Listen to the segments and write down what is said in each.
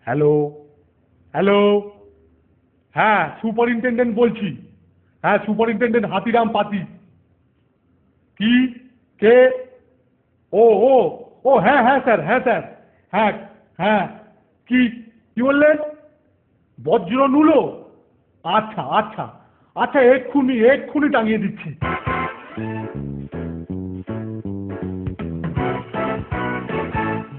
Hello, hello. হ্যাঁ, superintendent বলছি। হ্যাঁ, সুপারিনটেনডেন্ট হাতিরাম পাতি। কি? কে? ও ও ও হ্যাঁ হ্যাঁ স্যার, হ্যাঁ স্যার। হ্যাঁ হ্যাঁ। কি কি বললেন? বজ্র নুলো? আচ্ছা আচ্ছা আচ্ছা, এক্ষুনি এক্ষুনি টাঙিয়ে দিচ্ছি।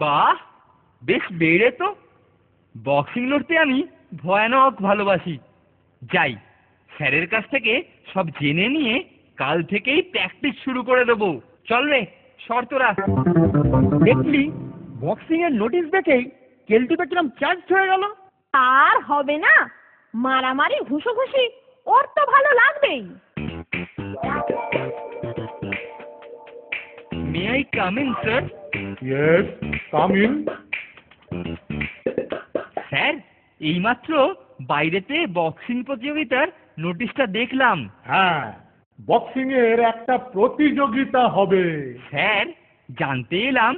বাহ, বেশ বেড়ে তো। বক্সিং লড়তে আমি ভয়ানক ভালোবাসি। যাই, স্যারের কাছ থেকে সব জেনে নিয়ে কাল থেকেই প্র্যাকটিস শুরু করে দেবো। চল রে, সর তোরা। দেখলি, বক্সিং এর নোটিশ দেখেই কেলটুটা কিরম চার্জ হয়ে গেল। আর হবে না, মারামারি ঘুষোঘুষি ওর তো ভালো লাগবেই। May I come in sir? Yes, come in. Sir, এইমাত্র বাইরেতে বক্সিং প্রতিযোগিতার নোটিশটা দেখলাম। হ্যাঁ, বক্সিং এর একটা প্রতিযোগিতা হবে। স্যার, জানতে এলাম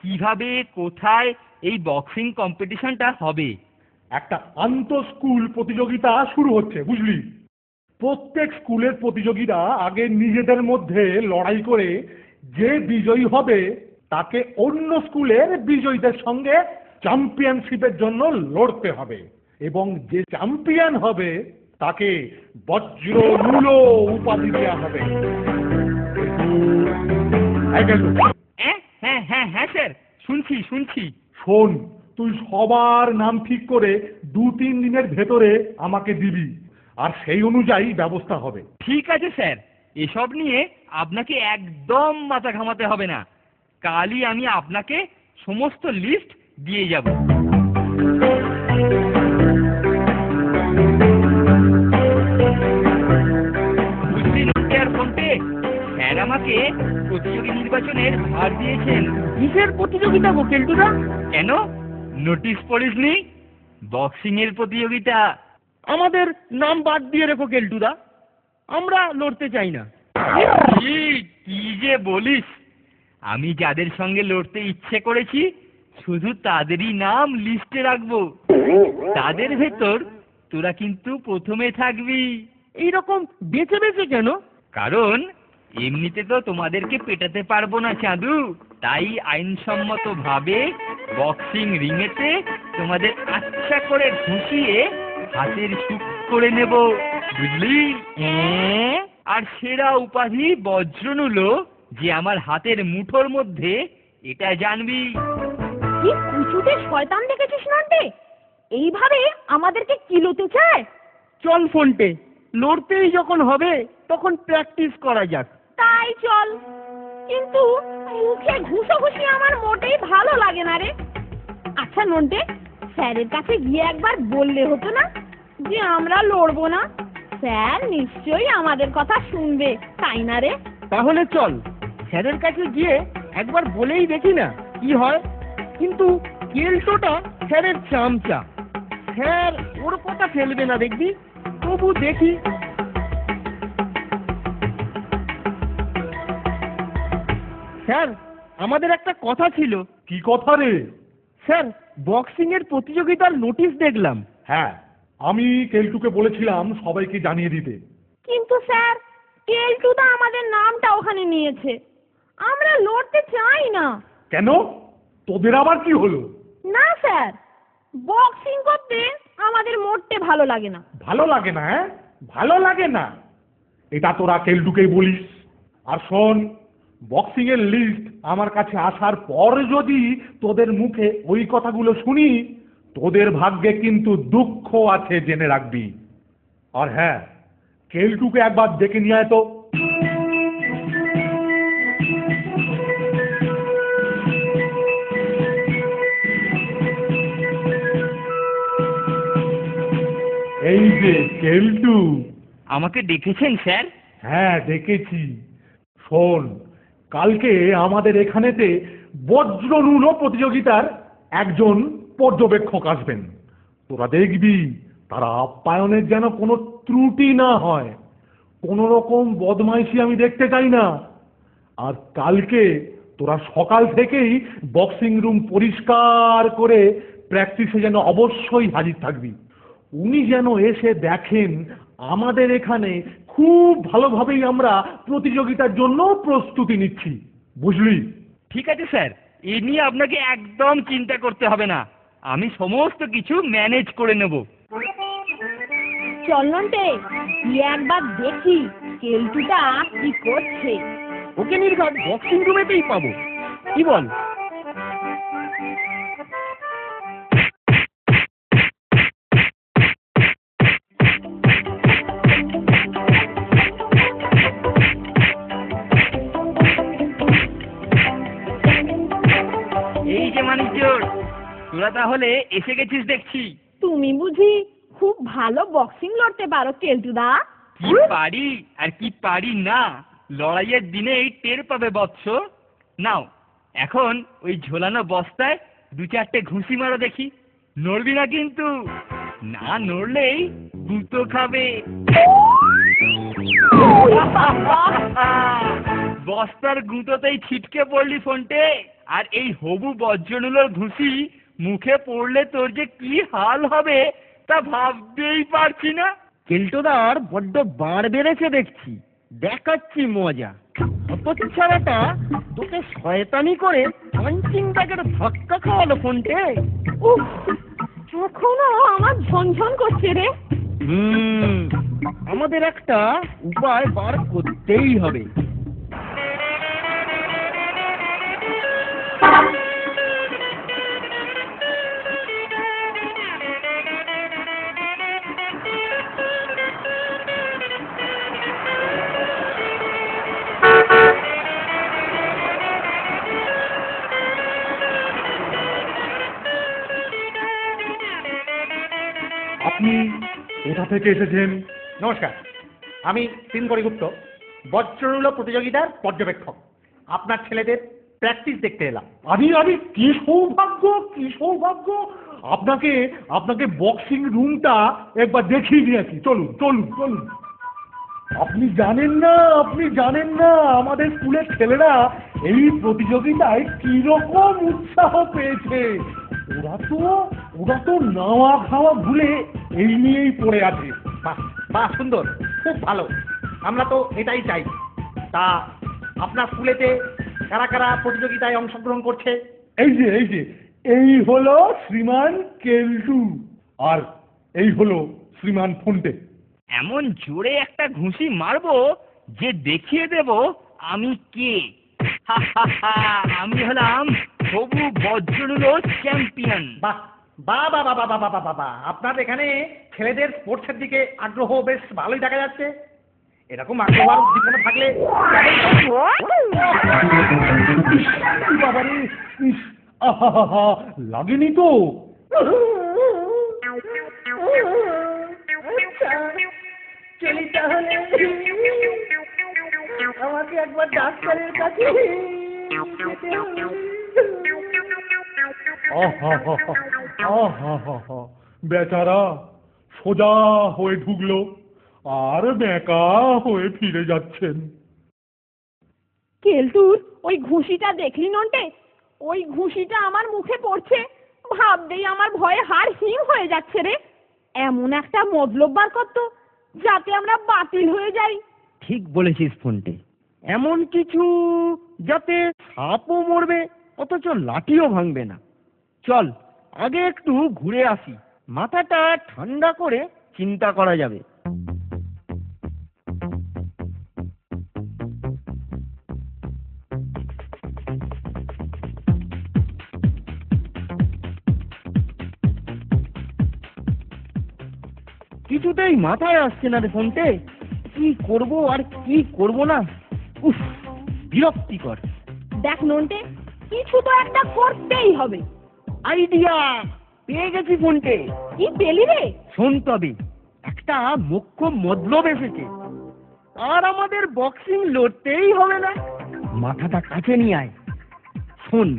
কিভাবে কোথায় এই বক্সিং কম্পিটিশনটা হবে। একটা আন্তঃ স্কুল প্রতিযোগিতা শুরু হচ্ছে, বুঝলি? প্রত্যেক স্কুলের প্রতিযোগীরা আগে নিজেদের মধ্যে লড়াই করে যে বিজয়ী হবে তাকে অন্য স্কুলের বিজয়ীদের সঙ্গে চ্যাম্পিয়নশিপের জন্য লড়তে হবে, এবং যে চ্যাম্পিয়ন হবে তাকে বজ্র নুলো উপাধি দেওয়া হবে। হ্যাঁ হ্যাঁ হ্যাঁ হ্যাঁ স্যার, শুনছি শুনছি। শোন, তুই সবার নাম ঠিক করে 2-3 দিনের ভেতরে আমাকে দিবি, আর সেই অনুযায়ী ব্যবস্থা হবে। ঠিক আছে স্যার, এসব নিয়ে আপনাকে একদম মাথা ঘামাতে হবে না। কালই আমি আপনাকে সমস্ত লিস্ট দিয়ে যাব। বুঝলি নন্টে আর ফন্টে, স্যার আমাকে প্রতিযোগী নির্বাচনের ভার দিয়েছেন। কিসের প্রতিযোগিতা গো কেলটুদা? কেন, নোটিশ পড়িসনি? বক্সিং এর প্রতিযোগিতা। আমাদের নাম বাদ দিয়ে রেখো কেলটুদা, আমরা লড়তে চাই না। কি কি যে বলিস! আমি যাদের সঙ্গে লড়তে ইচ্ছে করেছি শুধু তাদেরই নাম লিস্টে রাখবো। তাদের ভেতর তোরা কিন্তু প্রথমে থাকবি। এইরকম বেছে বেছে কেন? কারণ এমনিতে তো তোমাদেরকে পেটাতে পারবো না চাঁদু, তাই আইনসম্মত ভাবে বক্সিং রিংয়েতে তোমাদের আচ্ছা করে ঘুষিয়ে হাতের সুখ করে নেব, বুঝলি? আর সেরা উপাধি বজ্রনুলো যে আমার হাতের মুঠোর মধ্যে, এটা জানবি। কি কুচুটে শয়তান দেখেছিস নন্টে, এইভাবে আমাদেরকে কিলোতে চায়। চল ফোনটে, লড়তেই যখন হবে তখন প্র্যাকটিস করা যাক। তাই চল, কিন্তু মুখে ঘুষোঘুষি আমার মোটেই ভালো লাগে না রে। আচ্ছা নন্টে, স্যারের কাছে গিয়ে একবার বললে হতো না যে আমরা লড়বো না? স্যার নিশ্চয়ই আমাদের কথা শুনবে, তাই না রে? তাহলে চল স্যারের কাছে গিয়ে একবার বলেই দেখি না কি হয়। কিন্তু কেলটোটা স্যারের চামচা, স্যার ওর কথা ফেলবে না দেখবি। তবু দেখি। স্যার, আমাদের একটা কথা ছিল। কি কথা রে? স্যার, বক্সিং এর প্রতিযোগিতার নোটিশ দেখলাম। হ্যাঁ, আমি কেলটুকে বলেছিলাম সবাইকে জানিয়ে দিতে। কিন্তু স্যার, কেলটুদা আমাদের নামটা ওখানে নিয়েছে, আমরা লড়তে চাই না। কেন? তোদের আবার কি হলো? না স্যার, বক্সিং করতে আমাদের মোটে ভালো লাগে না। ভালো লাগে না? হ্যাঁ, ভালো লাগে না, এটা তোরা কেলটুকেই বলিস। আর শোন, বক্সিং এর লিস্ট আমার কাছে আসার পর যদি তোদের মুখে ওই কথাগুলো শুনি, তোদের ভাগ্যে কিন্তু দুঃখ আছে, জেনে রাখবি। আর হ্যাঁ, কেলটুকে একবার ডেকে নিয়ে আয় তো। এই যে কেলটু। আমাকে ডেকেছেন স্যার? হ্যাঁ, ডেকেছি। শোন, কালকে আমাদের এখানেতে বজ্রনুলো প্রতিযোগিতার একজন পর্যবেক্ষক আসবেন। তোরা দেখবি তার আপ্যায়নের যেন কোনো ত্রুটি না হয়, কোনো রকম বদমাইশি আমি দেখতে চাই না। আর কালকে তোরা সকাল থেকেই বক্সিং রুম পরিষ্কার করে প্র্যাকটিসে যেন অবশ্যই হাজির থাকবি। উনি যেন এসে দেখেন আমাদের এখানে খুব ভালোভাবেই আমরা প্রতিযোগিতার জন্য প্রস্তুতি নিচ্ছি, বুঝলি? ঠিক আছে স্যার, এ নিয়ে আপনাকে একদম চিন্তা করতে হবে না, আমি সমস্ত কিছু ম্যানেজ করে নেব। চল নন্টে, গিয়ে একবার দেখি কেলটুটা কি করছে। ওকে নির্ঘাত বক্সিং রুমেতেই পাবো, কি বল? এই যে মানিকজোড়, তোরা তাহলে এসে গেছিস দেখছি। তুমি বুঝি খুব ভালো বক্সিং লড়তে পারো কেলটুদা? কি পারি আর কি পারি না লড়াইয়ের দিনেই টের পাবে বৎস। নাও এখন ওই ঝোলানো বস্তায় 2-4টে ঘুষি মারো দেখি। নড়বি না কিন্তু, না নড়লেই গুঁতো খাবে। বস্তার গুঁতোতেই ছিটকে পড়লি ফোনটে, আর এই হবু বজ্রনুলোর ঘুষি মুখে পড়লে তোর যে কি হাল হবে তা ভাবতেই পারছি না। কেল্টোদার বড্ড বাড় বেড়েছে দেখছি, দেখাচ্ছি মজা। হতচ্ছাড়াটা তোকে শয়তানি করে পাঞ্চিং ব্যাগের ধাক্কা খাওয়ালো ফোনটে। উফ, এখনো আমার ঝনঝন করছে রে। আমাদের একটা উপায় বার করতেই হবে। আপনি কোথা থেকে এসেছেন? নমস্কার, আমি পিনকড়ি গুপ্ত, বজ্ররুল প্রতিযোগিতার পর্যবেক্ষক। আপনার ছেলেদের প্র্যাকটিস দেখতে এলাম। আমি কি সৌভাগ্য, কি সৌভাগ্য! আপনাকে আপনাকে বক্সিং রুমটা একবার দেখিয়ে দিয়েছি। চলুন চলুন চলুন। আপনি জানেন না আমাদের স্কুলের ছেলেরা এই প্রতিযোগিতায় কিরকম উৎসাহ পেয়েছে। ওরা তো নাওয়া খাওয়া ভুলে এই নিয়েই পড়ে আছে। বাহ বাহ, সুন্দর, খুব ভালো। আমরা তো এটাই চাই। তা আপনার স্কুলেতে কারা কারা প্রতিযোগিতায় অংশগ্রহণ করছে? এই হলো শ্রীমান কেলটু, আর এই হলো শ্রীমান ফোনটে। এমন জোরে একটা ঘুষি মারবো যে দেখিয়ে দেব আমি কে। আমি হলাম হবু বজ্রনুলো চ্যাম্পিয়ন। বাহ বাহ বাহ বাহ বাহ বাহ বাহ বাহ, আপনার এখানে ছেলেদের স্পোর্টসের দিকে আগ্রহ বেশ ভালোই দেখা যাচ্ছে। এরকম আগ্রহ আর উদ্দীপনা থাকলে বাবারে, আহা, লাগেনি তো? চলি তাহলে, আমাকে একবার ডাক্তারের কাছে বেচারা সোজা হয়ে ঢুকলো আর বেঁকা হয়ে ফিরে যাচ্ছেন। কেলটুর ওই ঘুষিটা দেখলি নন্টে? ওই ঘুষিটা আমার মুখে পড়ছে, ভাবতেই আমার ভয়ে হাড় হিম হয়ে যাচ্ছে রে। এমন একটা মতলব বার করতো যাতে আমরা বাতিল হয়ে যাই। ঠিক বলেছিস ফোনটে, এমন কিছু যাতে সাপও মরবে অথচ লাঠিও ভাঙবে না। চল আগে একটু ঘুরে আসি, মাথাটা ঠান্ডা করে চিন্তা করা যাবে। কিছুতেই মাথায় আসছে না রে ফোনটে, কি করব আর কি করব না। উফ, বিরক্তিকর। দেখ নন্টে, কিছু তো একটা করতেই হবে। আইডিয়া পেয়ে গেছি ফোনটে। কি পেলি রে? শোন তবে, একটা মুখ্য মতলব এসেছে, আর আমাদের বক্সিং লড়তেই হবে না। মাথাটা কাছে নিয়ে আয়। শোন,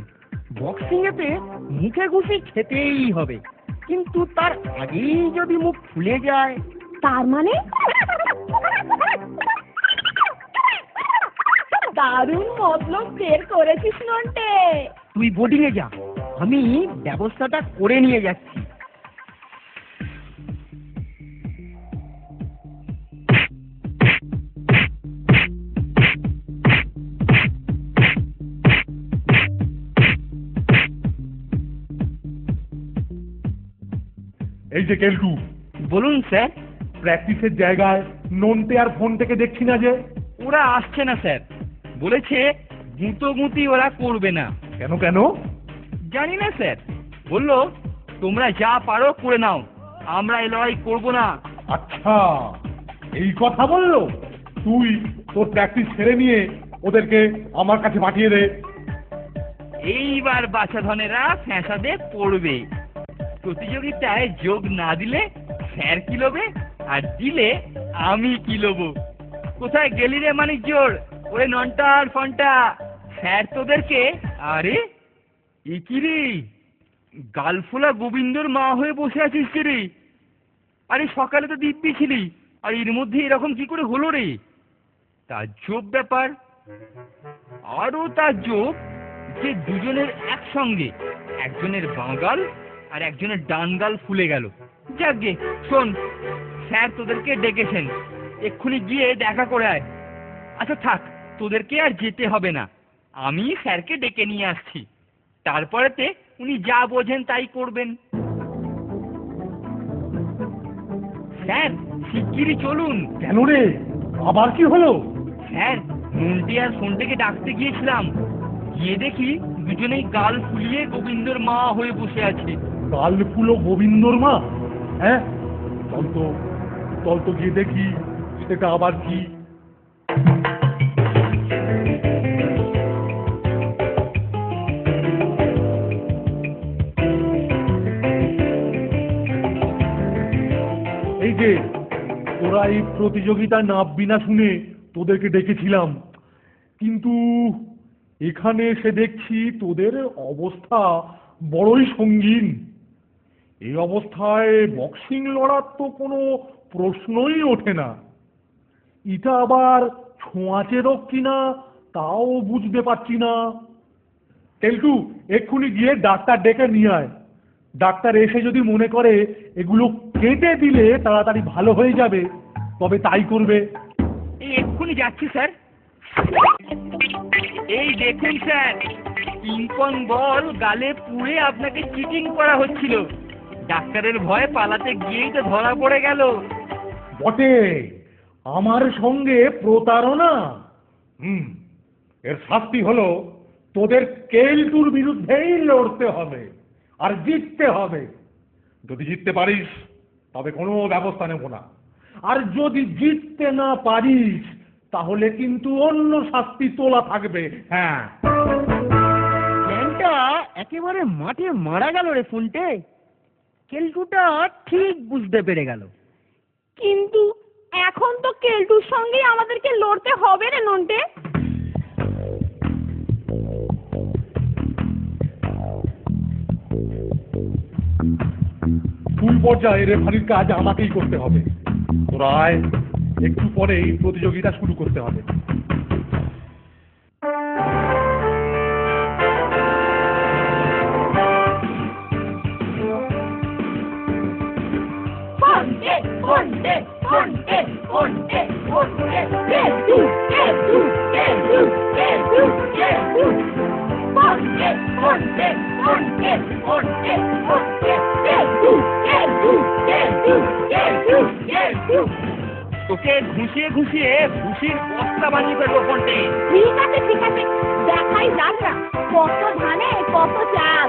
বক্সিং এতে মুখে ঘুষি খেতেই হবে, কিন্তু তার আগেই যদি মুখ ফুলে যায়। তার মানে? দারুণ মতলব বের করেছিস নন্টে। তুই বোর্ডিং এ যা, আমি ব্যবস্থাটা করে নিয়ে যাচ্ছি। এই যে কেলটু, বলুন স্যার। প্র্যাকটিসের জায়গায় নন্টে আর ফোনটাকে দেখছি না যে। ওরা আসছে না স্যার, বলেছে গুঁতোগুঁতি ওরা করবে না। কেন কেন? জানি না স্যার, বললো তোমরা যা পারো করে নাও, আমরা এই লড়াই করবো না। আচ্ছা, এই কথা বললো। তুই তোর প্র্যাকটিস ছেড়ে নিয়ে ওদেরকে আমার কাছে পাঠিয়ে দে। এইবার বাছাধনেরা ফ্যাসাদে পড়বে। প্রতিযোগিতায় যোগ না দিলে স্যার কি লোবে, আর দিলে আমি কি লোবো। কোথায় গেলি রে মানিক জোর? ওরে নন্টা আর ফন্টা, স্যার তোদেরকে। আরে এ কি রে, গালফোলা গোবিন্দর মা হয়ে বসে আছিস কি রে? আরে সকালে তো দিব্যি ছিলি, আর এর মধ্যে এরকম কি করে হলো রে? তাজ্জব ব্যাপার। আরো তাজ্জব যে দুজনের একসঙ্গে, একজনের বাঁগাল আর একজনের ডানগাল ফুলে গেল। যাকগে, শোন, স্যার তোদেরকে ডেকেছেন, এক্ষুনি গিয়ে দেখা করে আয়। আচ্ছা থাক, তোদেরকে আর যেতে হবে না, আমি স্যারকে ডেকে নিয়ে আসছি, তারপরেতে উনি যা বোঝেন তাই করবেন। স্যার শিগগিরই চলুন। কেন রে, আবার কি হলো? স্যার, মন্টি আর ফোনটাকে ডাকতে গিয়েছিলাম, গিয়ে দেখি দুজনেই গাল ফুলিয়ে গোবিন্দর মা হয়ে বসে আছে। গাল ফুলো গোবিন্দর মা? হ্যাঁ, চল তো গিয়ে দেখি সেটা আবার কি। এই যে তোরা এই প্রতিযোগিতায় নামবি না শুনে তোদেরকে ডেকেছিলাম, কিন্তু এখানে এসে দেখছি তোদের অবস্থা বড়ই সঙ্গীন। এই অবস্থায় বক্সিং লড়ার তো কোনো প্রশ্নই ওঠে না। এটা আবার ছোঁয়াচে রোগ কিনা তাও বুঝতে পারছি না। কেলটু, এক্ষুনি গিয়ে ডাক্তার ডেকে নিয়ে আয়। ডাক্তার এসে যদি মনে করে এগুলো কেটে দিলে তাড়াতাড়ি ভালো হয়ে যাবে, তবে তাই করবে। এই এক্ষুনি যাচ্ছি স্যার। এই দেখুন স্যার, পিংপং বল গালে পুড়ে আপনাকে চিটিং করা হচ্ছিল, ডাক্তারের ভয়ে পালাতে গিয়েই তো ধরা পড়ে গেল। বটে, আমার সঙ্গে প্রতারণা। এর শাস্তি হলো তোদের কেলটুর বিরুদ্ধেই লড়তে হবে আর জিততে হবে। যদি জিততে পারিস তবে কোনো ব্যবস্থা নেব না, আর যদি জিততে না পারিস তাহলে কিন্তু অন্য শাস্তি তোলা থাকবে। হ্যাঁ, প্ল্যানটা একেবারে মাঠে মারা গেল রে ফোনটে। কেলটুটা ঠিক বুঝতে পেরে গেল। কিন্তু এখন তো কেলটুর সঙ্গেই আমাদেরকে লড়তে হবে রে নন্টে। ফুল পর্যায়ে রেফারির কাজ আমাকেই করতে হবে। তোরা আয়, একটু পরেই প্রতিযোগিতা শুরু করতে হবে। তোকে ঘুষিয়ে ঘুষিয়ে ভুসির বস্তা বানিয়ে ফেলবো ফোনটে। ঠিক আছে ঠিক আছে, দেখাই যাক না কত ধানে কত চাল।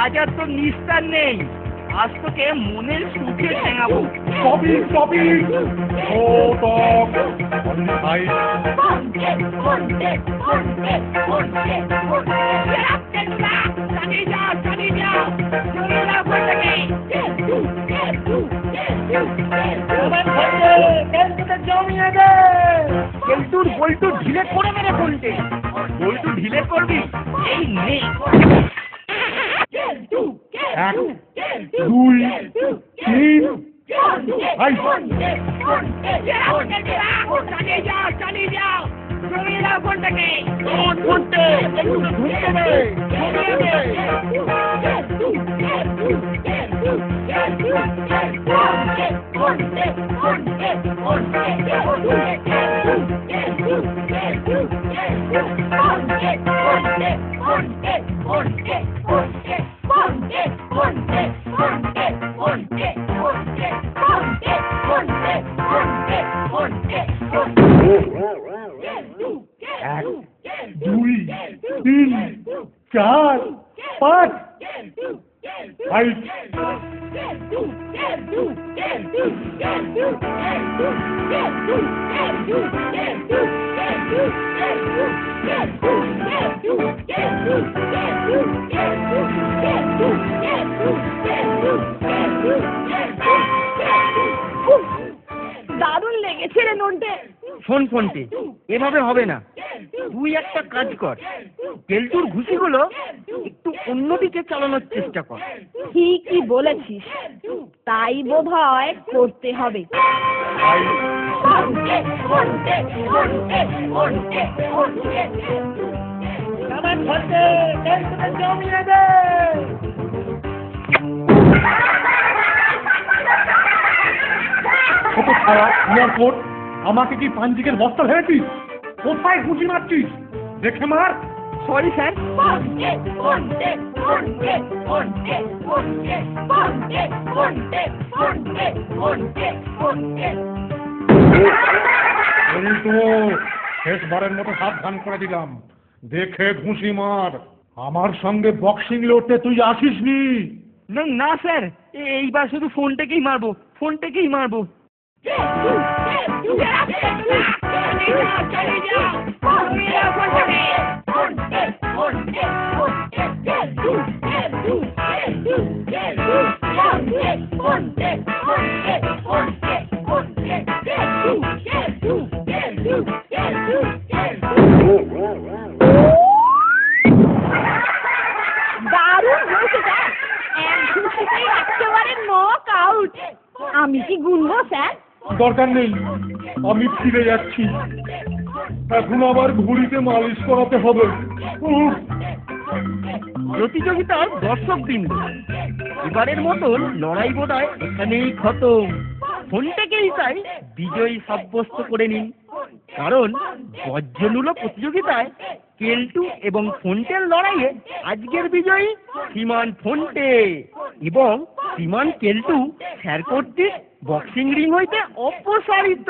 আজ আর তোর নিস্তার নেই, আজ তোকে মনের সুখে ঠেঙাবো। কেলটুর বল্টু ঢিলে করে মেরে ফোনটে। বল্টু ঢিলে করবি? এই নে। 1, 2, 3, চালিয়ে যাও, চালিয়ে যাও, জমিয়ে দাও ফোনটা। এক, দুই, তিন, চার, পাঁচ। ফাইট। দারুণ লেগেছে রে নন্টে। শোন ফোনটে, এভাবে হবে না। তুই একটা কাজ কর, কেলটুর ঘুষিগুলো একটু অন্যদিকে চালানোর চেষ্টা কর। ঠিকই বলেছিস, তাই বোধহয় করতে হবে। ছোট ছাড়া ইয়ার কোট, আমাকে কি পাঞ্জিকের বস্তা ভেবেছিস? কোথায় ঘুষি মারছিস? দেখে মার। Sorry sir. এই তো শেষবারের মতো সাবধান করে দিলাম, দেখে ঘুষি মার। আমার সঙ্গে বক্সিং লড়তে তুই আসিসনি। না স্যার, এইবার শুধু ফোনটাকেই মারবো, ফোনটাকেই মারবো। দারুণ হয়েছে স্যার, এক ঘুষিতেই একেবারে নক আউট। আমি কি গুনবো স্যার? দরকার নেই, আমি ফিরে যাচ্ছি। এখন আবার ঘুড়িতে মালিশ করাতে হবে। উফ। প্রতিযোগিতার দর্শকবৃন্দ, এবারের মতন লড়াই বোধহয় এখানেই খতম। ফোনটাকেই তাই বিজয়ী সাব্যস্ত করে নিন, কারণ বজ্রমূলক প্রতিযোগিতায় কেলটু এবং ফোনটের লড়াইয়ে আজকের বিজয়ী শ্রীমান ফোনটে এবং শ্রীমান কেলটু স্যার কর্তৃক বক্সিং রিং হইতে অপসারিত।